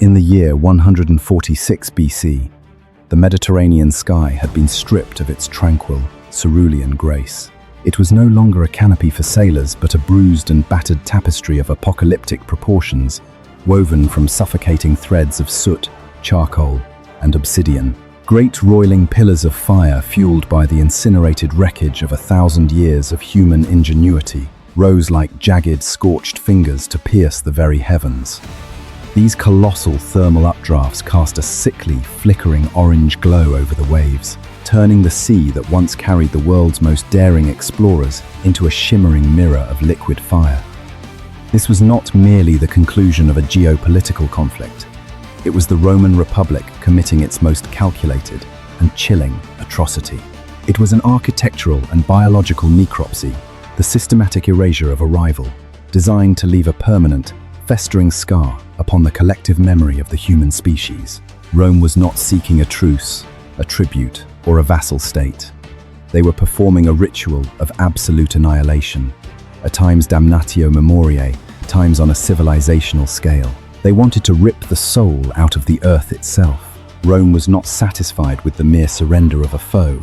In the year 146 BC, the Mediterranean sky had been stripped of its tranquil, cerulean grace. It was no longer a canopy for sailors, but a bruised and battered tapestry of apocalyptic proportions, woven from suffocating threads of soot, charcoal, and obsidian. Great roiling pillars of fire, fueled by the incinerated wreckage of 1,000 years of human ingenuity, rose like jagged, scorched fingers to pierce the very heavens. These colossal thermal updrafts cast a sickly, flickering orange glow over the waves, turning the sea that once carried the world's most daring explorers into a shimmering mirror of liquid fire. This was not merely the conclusion of a geopolitical conflict. It was the Roman Republic committing its most calculated and chilling atrocity. It was an architectural and biological necropsy, the systematic erasure of a rival, designed to leave a permanent, festering scar upon the collective memory of the human species. Rome was not seeking a truce, a tribute, or a vassal state. They were performing a ritual of absolute annihilation, at times damnatio memoriae, times on a civilizational scale. They wanted to rip the soul out of the earth itself. Rome was not satisfied with the mere surrender of a foe.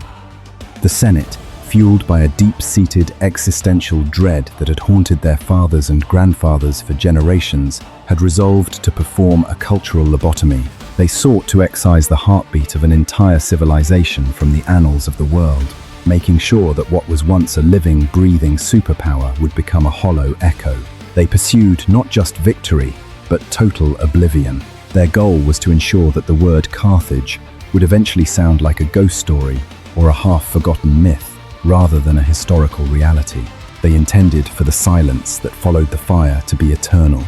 The Senate, fueled by a deep-seated existential dread that had haunted their fathers and grandfathers for generations, had resolved to perform a cultural lobotomy. They sought to excise the heartbeat of an entire civilization from the annals of the world, making sure that what was once a living, breathing superpower would become a hollow echo. They pursued not just victory, but total oblivion. Their goal was to ensure that the word Carthage would eventually sound like a ghost story or a half-forgotten myth, rather than a historical reality. They intended for the silence that followed the fire to be eternal,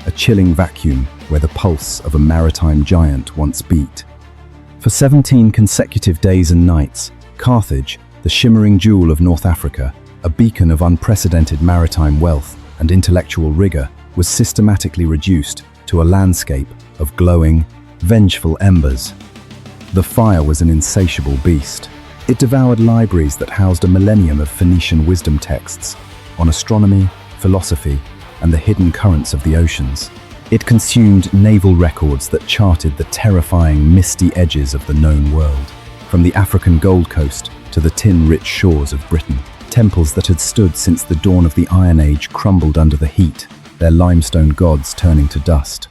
a chilling vacuum where the pulse of a maritime giant once beat. For 17 consecutive days and nights, Carthage, the shimmering jewel of North Africa, a beacon of unprecedented maritime wealth and intellectual rigor, was systematically reduced to a landscape of glowing, vengeful embers. The fire was an insatiable beast. It devoured libraries that housed a millennium of Phoenician wisdom texts on astronomy, philosophy, and the hidden currents of the oceans. It consumed naval records that charted the terrifying, misty edges of the known world, from the African Gold Coast to the tin-rich shores of Britain. Temples that had stood since the dawn of the Iron Age crumbled under the heat, their limestone gods turning to dust.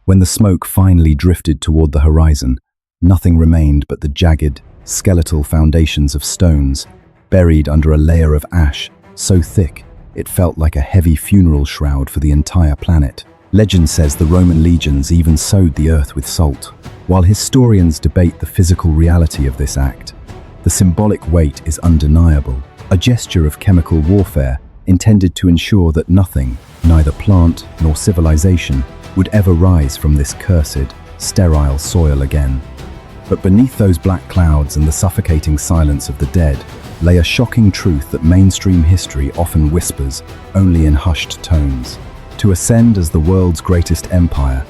When the smoke finally drifted toward the horizon, nothing remained but the jagged, skeletal foundations of stones, buried under a layer of ash so thick it felt like a heavy funeral shroud for the entire planet. Legend says the Roman legions even sowed the earth with salt. While historians debate the physical reality of this act, the symbolic weight is undeniable, a gesture of chemical warfare intended to ensure that nothing, neither plant nor civilization, would ever rise from this cursed, sterile soil again. But beneath those black clouds and the suffocating silence of the dead lay a shocking truth that mainstream history often whispers, only in hushed tones. To ascend as the world's greatest empire,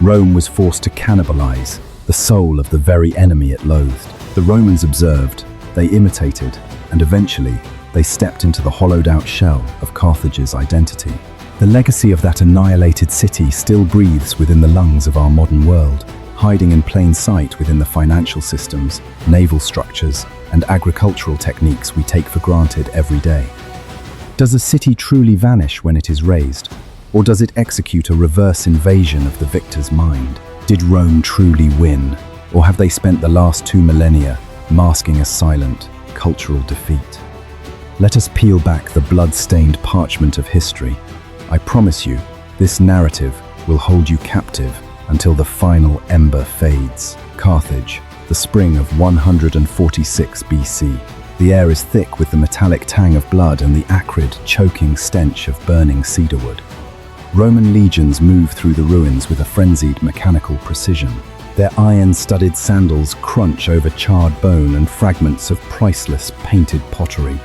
Rome was forced to cannibalize the soul of the very enemy it loathed. The Romans observed, they imitated, and eventually they stepped into the hollowed-out shell of Carthage's identity. The legacy of that annihilated city still breathes within the lungs of our modern world, hiding in plain sight within the financial systems, naval structures, and agricultural techniques we take for granted every day. Does a city truly vanish when it is razed, or does it execute a reverse invasion of the victor's mind? Did Rome truly win, or have they spent the last 2 millennia masking a silent, cultural defeat? Let us peel back the blood-stained parchment of history. I promise you, this narrative will hold you captive until the final ember fades. Carthage, the spring of 146 BC. The air is thick with the metallic tang of blood and the acrid, choking stench of burning cedarwood. Roman legions move through the ruins with a frenzied mechanical precision. Their iron-studded sandals crunch over charred bone and fragments of priceless painted pottery.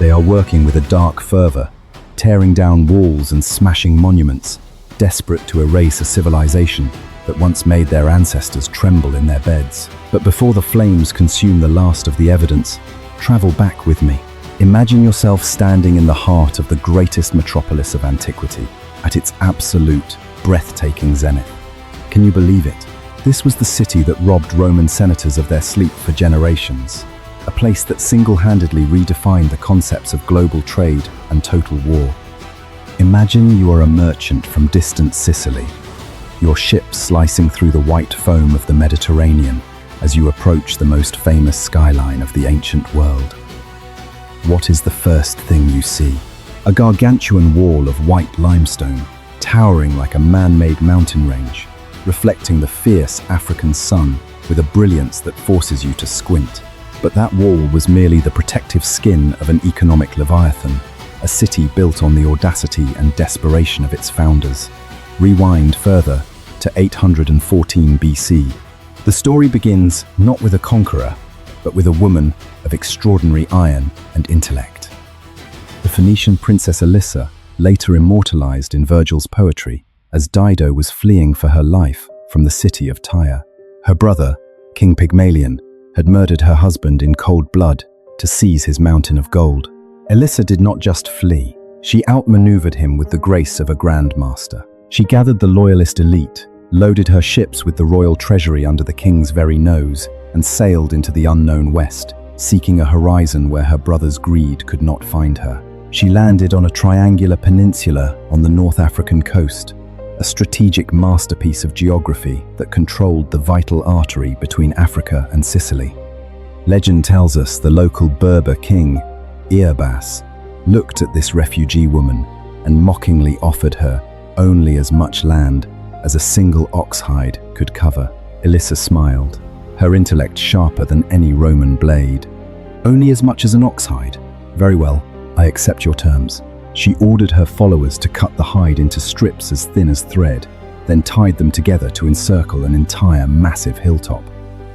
They are working with a dark fervor, tearing down walls and smashing monuments, desperate to erase a civilization that once made their ancestors tremble in their beds. But before the flames consume the last of the evidence, travel back with me. Imagine yourself standing in the heart of the greatest metropolis of antiquity, at its absolute, breathtaking zenith. Can you believe it? This was the city that robbed Roman senators of their sleep for generations. A place that single-handedly redefined the concepts of global trade and total war. Imagine you are a merchant from distant Sicily, your ship slicing through the white foam of the Mediterranean as you approach the most famous skyline of the ancient world. What is the first thing you see? A gargantuan wall of white limestone, towering like a man-made mountain range, reflecting the fierce African sun with a brilliance that forces you to squint. But that wall was merely the protective skin of an economic leviathan, a city built on the audacity and desperation of its founders. Rewind further to 814 BC. The story begins not with a conqueror, but with a woman of extraordinary iron and intellect. The Phoenician princess Elissa, later immortalized in Virgil's poetry, as Dido was fleeing for her life from the city of Tyre. Her brother, King Pygmalion, had murdered her husband in cold blood to seize his mountain of gold. Elissa did not just flee, she outmaneuvered him with the grace of a grandmaster. She gathered the loyalist elite, loaded her ships with the royal treasury under the king's very nose, and sailed into the unknown west, seeking a horizon where her brother's greed could not find her. She landed on a triangular peninsula on the North African coast, a strategic masterpiece of geography that controlled the vital artery between Africa and Sicily. Legend tells us the local Berber king, Earbas, looked at this refugee woman and mockingly offered her only as much land as a single ox hide could cover. Elissa smiled, her intellect sharper than any Roman blade. Only as much as an ox hide? Very well, I accept your terms. She ordered her followers to cut the hide into strips as thin as thread, then tied them together to encircle an entire massive hilltop.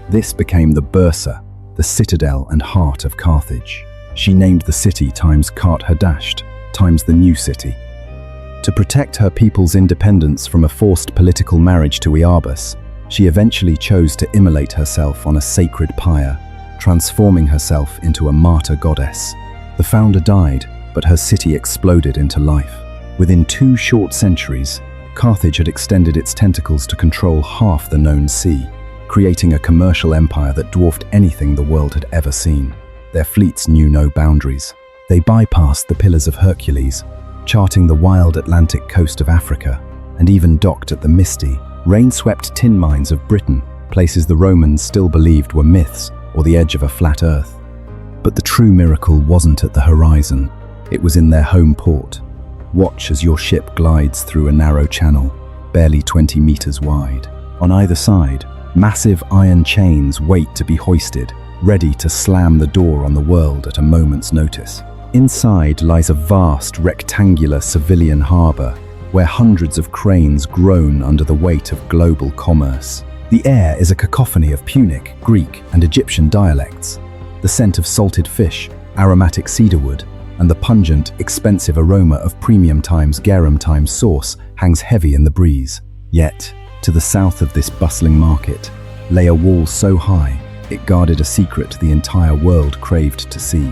This became the Bursa, the citadel and heart of Carthage. She named the city times Carthage, times the new city. To protect her people's independence from a forced political marriage to Earbas, she eventually chose to immolate herself on a sacred pyre, transforming herself into a martyr goddess. The founder died, but her city exploded into life. Within 2 short centuries, Carthage had extended its tentacles to control half the known sea, creating a commercial empire that dwarfed anything the world had ever seen. Their fleets knew no boundaries. They bypassed the Pillars of Hercules, charting the wild Atlantic coast of Africa, and even docked at the misty, rain-swept tin mines of Britain, places the Romans still believed were myths or the edge of a flat earth. But the true miracle wasn't at the horizon. It was in their home port. Watch as your ship glides through a narrow channel, barely 20 meters wide. On either side, massive iron chains wait to be hoisted, ready to slam the door on the world at a moment's notice. Inside lies a vast rectangular civilian harbor, where hundreds of cranes groan under the weight of global commerce. The air is a cacophony of Punic, Greek, and Egyptian dialects. The scent of salted fish, aromatic cedarwood, and the pungent, expensive aroma of premium times garum times sauce hangs heavy in the breeze. Yet, to the south of this bustling market, lay a wall so high, it guarded a secret the entire world craved to see.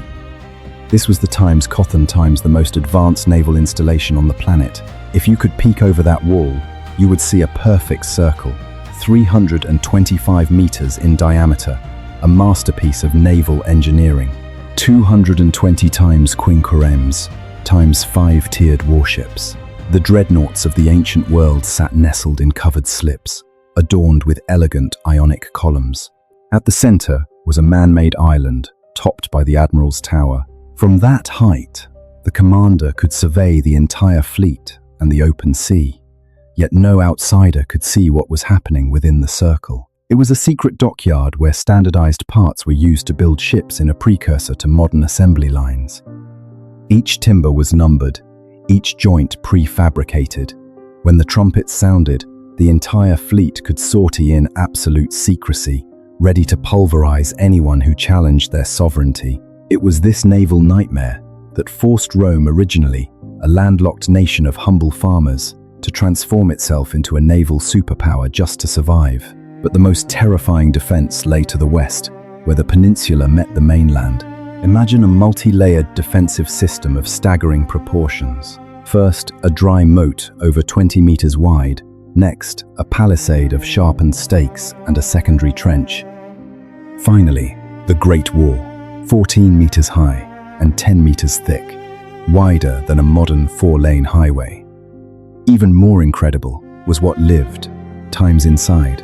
This was the times Cothan times the most advanced naval installation on the planet. If you could peek over that wall, you would see a perfect circle, 325 meters in diameter, a masterpiece of naval engineering. 220 times quinqueremes, times 5-tiered warships. The dreadnoughts of the ancient world sat nestled in covered slips, adorned with elegant Ionic columns. At the center was a man-made island, topped by the Admiral's Tower. From that height, the commander could survey the entire fleet and the open sea, yet no outsider could see what was happening within the circle. It was a secret dockyard where standardized parts were used to build ships in a precursor to modern assembly lines. Each timber was numbered, each joint prefabricated. When the trumpets sounded, the entire fleet could sortie in absolute secrecy, ready to pulverize anyone who challenged their sovereignty. It was this naval nightmare that forced Rome originally, a landlocked nation of humble farmers, to transform itself into a naval superpower just to survive. But the most terrifying defense lay to the west, where the peninsula met the mainland. Imagine a multi-layered defensive system of staggering proportions. First, a dry moat over 20 meters wide, Next, a palisade of sharpened stakes and a secondary trench. Finally, the Great Wall, 14 meters high and 10 meters thick, wider than a modern 4-lane highway. Even more incredible was what lived, times inside,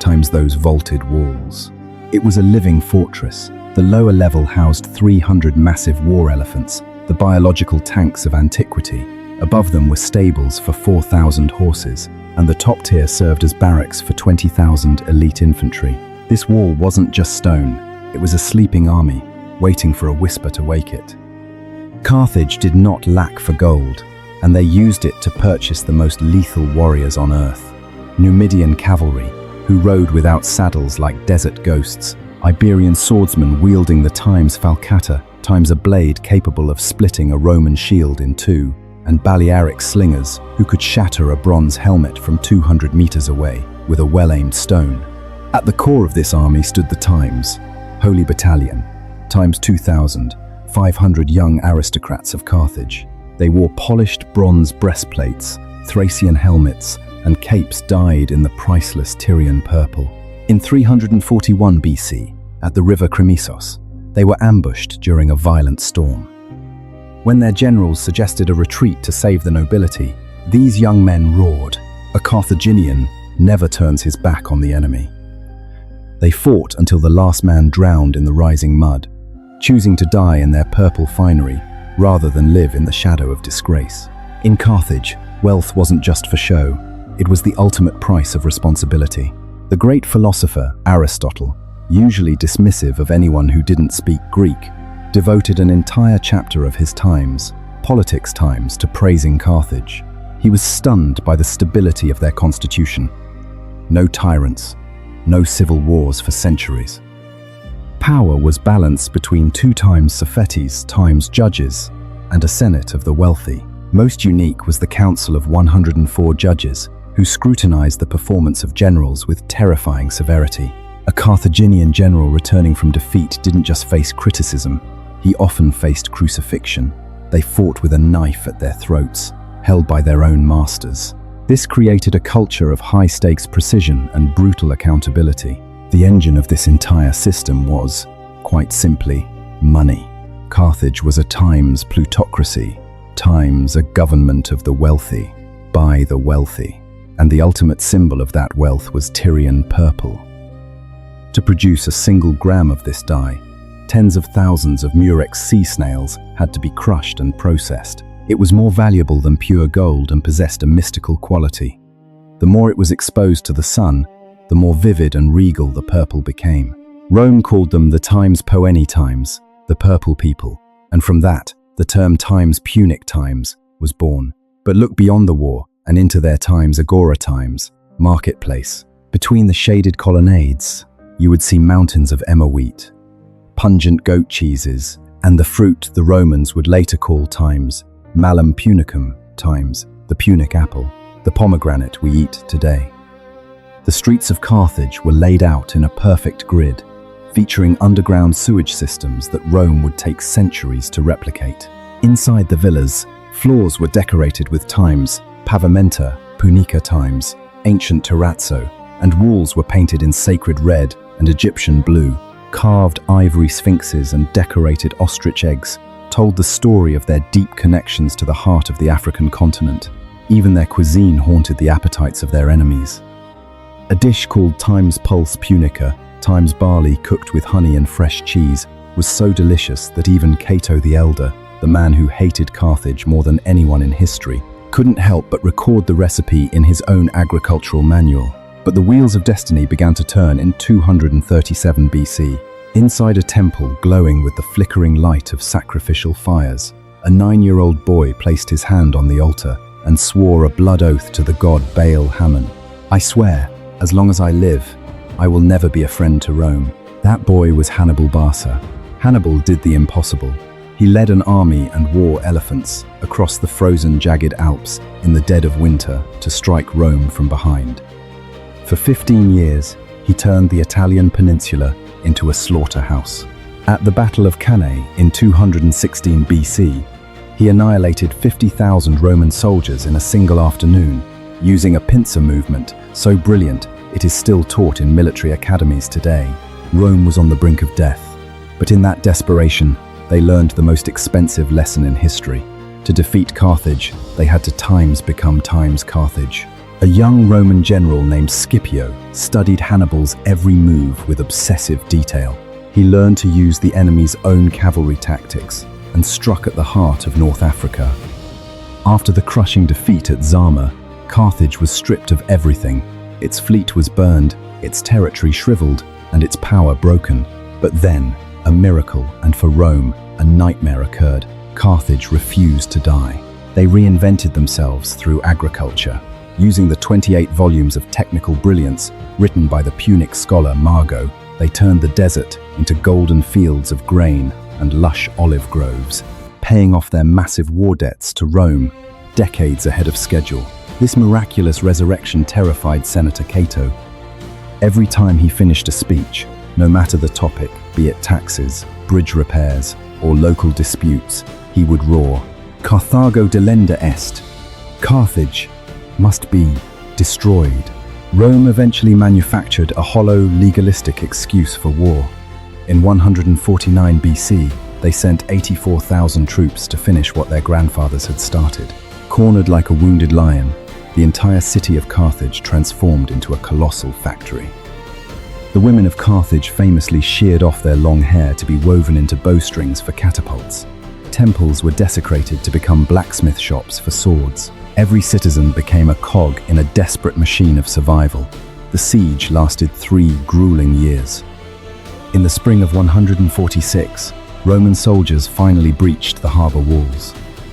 times those vaulted walls. It was a living fortress. The lower level housed 300 massive war elephants, the biological tanks of antiquity. Above them were stables for 4,000 horses, and the top tier served as barracks for 20,000 elite infantry. This wall wasn't just stone, it was a sleeping army, waiting for a whisper to wake it. Carthage did not lack for gold, and they used it to purchase the most lethal warriors on earth. Numidian cavalry, who rode without saddles like desert ghosts, Iberian swordsmen wielding the times falcata, times a blade capable of splitting a Roman shield in two, and Balearic slingers who could shatter a bronze helmet from 200 meters away with a well-aimed stone. At the core of this army stood the Times, Holy Battalion, times 2,000, 500 young aristocrats of Carthage. They wore polished bronze breastplates, Thracian helmets, and capes dyed in the priceless Tyrian purple. In 341 BC, at the river Krimisos, they were ambushed during a violent storm. When their generals suggested a retreat to save the nobility, these young men roared, "A Carthaginian never turns his back on the enemy." They fought until the last man drowned in the rising mud, choosing to die in their purple finery rather than live in the shadow of disgrace. In Carthage, wealth wasn't just for show, it was the ultimate price of responsibility. The great philosopher, Aristotle, usually dismissive of anyone who didn't speak Greek, devoted an entire chapter of his Times, Politics Times, to praising Carthage. He was stunned by the stability of their constitution. No tyrants, no civil wars for centuries. Power was balanced between 2 times Sophetes times judges and a senate of the wealthy. Most unique was the council of 104 judges who scrutinized the performance of generals with terrifying severity. A Carthaginian general returning from defeat didn't just face criticism, he often faced crucifixion. They fought with a knife at their throats, held by their own masters. This created a culture of high-stakes precision and brutal accountability. The engine of this entire system was, quite simply, money. Carthage was a times plutocracy, times a government of the wealthy, by the wealthy, and the ultimate symbol of that wealth was Tyrian purple. To produce a single gram of this dye, tens of thousands of murex sea snails had to be crushed and processed. It was more valuable than pure gold and possessed a mystical quality. The more it was exposed to the sun, the more vivid and regal the purple became. Rome called them the Times Poeni Times, the purple people, and from that, the term Times Punic Times was born. But look beyond the war and into their Times Agora Times, marketplace. Between the shaded colonnades, you would see mountains of emmer wheat, pungent goat cheeses, and the fruit the Romans would later call Times Malum Punicum, Times the Punic apple, the pomegranate we eat today. The streets of Carthage were laid out in a perfect grid, featuring underground sewage systems that Rome would take centuries to replicate. Inside the villas, floors were decorated with Times Pavimenta, Punica Times, ancient terrazzo, and walls were painted in sacred red and Egyptian blue. Carved ivory sphinxes and decorated ostrich eggs told the story of their deep connections to the heart of the African continent. Even their cuisine haunted the appetites of their enemies. A dish called Times Pulse Punica, Times barley cooked with honey and fresh cheese, was so delicious that even Cato the Elder, the man who hated Carthage more than anyone in history, couldn't help but record the recipe in his own agricultural manual. But the wheels of destiny began to turn in 237 BC. Inside a temple glowing with the flickering light of sacrificial fires, a 9-year-old boy placed his hand on the altar and swore a blood oath to the god Baal Hammon. "I swear, as long as I live, I will never be a friend to Rome." That boy was Hannibal Barca. Hannibal did the impossible. He led an army and wore elephants across the frozen, jagged Alps in the dead of winter to strike Rome from behind. For 15 years, he turned the Italian peninsula into a slaughterhouse. At the Battle of Cannae in 216 BC, he annihilated 50,000 Roman soldiers in a single afternoon, using a pincer movement so brilliant it is still taught in military academies today. Rome was on the brink of death, but in that desperation, they learned the most expensive lesson in history. To defeat Carthage, they had to times become times Carthage. A young Roman general named Scipio studied Hannibal's every move with obsessive detail. He learned to use the enemy's own cavalry tactics and struck at the heart of North Africa. After the crushing defeat at Zama, Carthage was stripped of everything. Its fleet was burned, its territory shriveled, and its power broken. But then, a miracle, and for Rome, a nightmare occurred. Carthage refused to die. They reinvented themselves through agriculture. Using the 28 volumes of technical brilliance written by the Punic scholar Margo, they turned the desert into golden fields of grain and lush olive groves, paying off their massive war debts to Rome decades ahead of schedule. This miraculous resurrection terrified Senator Cato. Every time he finished a speech, no matter the topic, be it taxes, bridge repairs, or local disputes, he would roar, "Carthago delenda est." Carthage must be destroyed. Rome eventually manufactured a hollow, legalistic excuse for war. In 149 BC, they sent 84,000 troops to finish what their grandfathers had started. Cornered like a wounded lion, the entire city of Carthage transformed into a colossal factory. The women of Carthage famously sheared off their long hair to be woven into bowstrings for catapults. Temples were desecrated to become blacksmith shops for swords. Every citizen became a cog in a desperate machine of survival. The siege lasted 3 grueling years. In the spring of 146, Roman soldiers finally breached the harbor walls.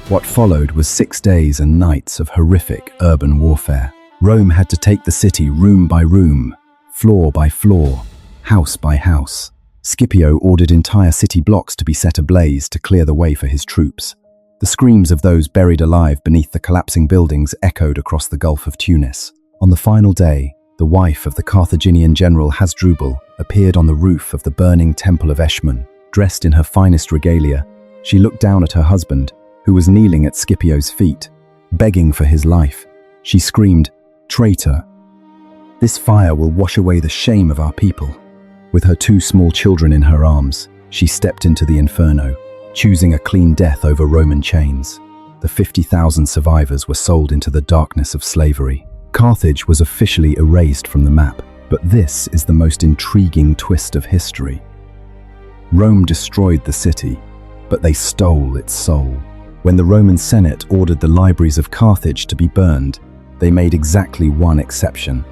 What followed was 6 days and nights of horrific urban warfare. Rome had to take the city room by room, floor by floor, house by house. Scipio ordered entire city blocks to be set ablaze to clear the way for his troops. The screams of those buried alive beneath the collapsing buildings echoed across the Gulf of Tunis. On the final day, the wife of the Carthaginian general Hasdrubal appeared on the roof of the burning temple of Eshmun. Dressed in her finest regalia, she looked down at her husband, who was kneeling at Scipio's feet, begging for his life. She screamed, "Traitor! This fire will wash away the shame of our people." With her 2 small children in her arms, she stepped into the inferno, choosing a clean death over Roman chains. The 50,000 survivors were sold into the darkness of slavery. Carthage was officially erased from the map, but this is the most intriguing twist of history. Rome destroyed the city, but they stole its soul. When the Roman Senate ordered the libraries of Carthage to be burned, they made exactly one exception: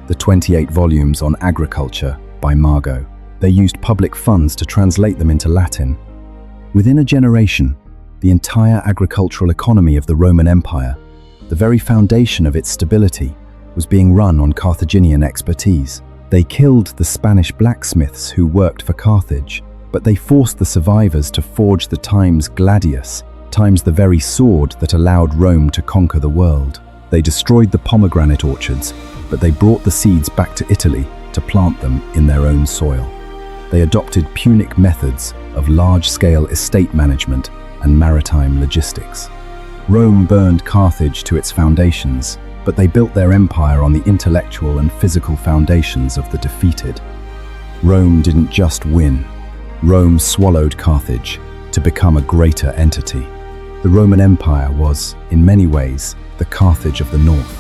the 28 volumes on agriculture by Margo. They used public funds to translate them into Latin. Within a generation, the entire agricultural economy of the Roman Empire, the very foundation of its stability, was being run on Carthaginian expertise. They killed the Spanish blacksmiths who worked for Carthage, but they forced the survivors to forge the times gladius, times the very sword that allowed Rome to conquer the world. They destroyed the pomegranate orchards, but they brought the seeds back to Italy to plant them in their own soil. They adopted Punic methods of large-scale estate management and maritime logistics. Rome burned Carthage to its foundations, but they built their empire on the intellectual and physical foundations of the defeated. Rome didn't just win. Rome swallowed Carthage to become a greater entity. The Roman Empire was, in many ways, the Carthage of the North,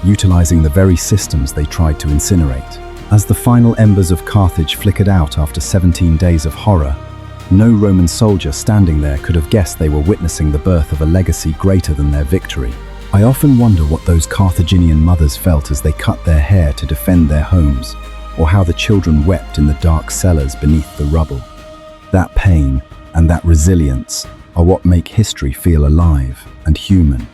utilizing the very systems they tried to incinerate. As the final embers of Carthage flickered out after 17 days of horror, no Roman soldier standing there could have guessed they were witnessing the birth of a legacy greater than their victory. I often wonder what those Carthaginian mothers felt as they cut their hair to defend their homes, or how the children wept in the dark cellars beneath the rubble. That pain and that resilience are what make history feel alive and human.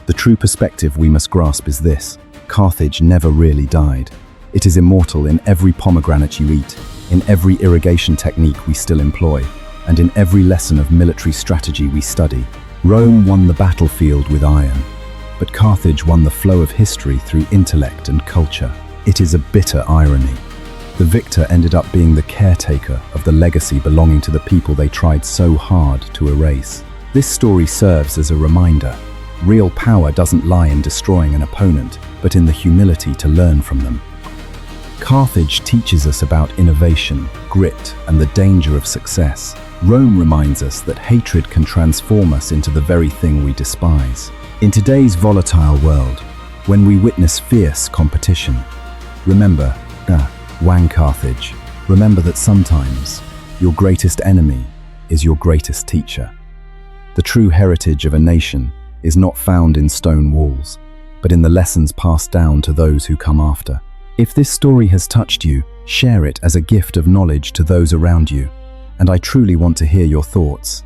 The true perspective we must grasp is this: Carthage never really died. It is immortal in every pomegranate you eat, in every irrigation technique we still employ, and in every lesson of military strategy we study. Rome won the battlefield with iron, but Carthage won the flow of history through intellect and culture. It is a bitter irony. The victor ended up being the caretaker of the legacy belonging to the people they tried so hard to erase. This story serves as a reminder. Real power doesn't lie in destroying an opponent, but in the humility to learn from them. Carthage teaches us about innovation, grit, and the danger of success. Rome reminds us that hatred can transform us into the very thing we despise. In today's volatile world, when we witness fierce competition, remember, Carthage, remember that sometimes your greatest enemy is your greatest teacher. The true heritage of a nation is not found in stone walls, but in the lessons passed down to those who come after. If this story has touched you, share it as a gift of knowledge to those around you, and I truly want to hear your thoughts.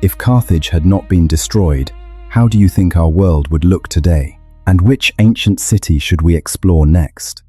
If Carthage had not been destroyed, how do you think our world would look today? And which ancient city should we explore next?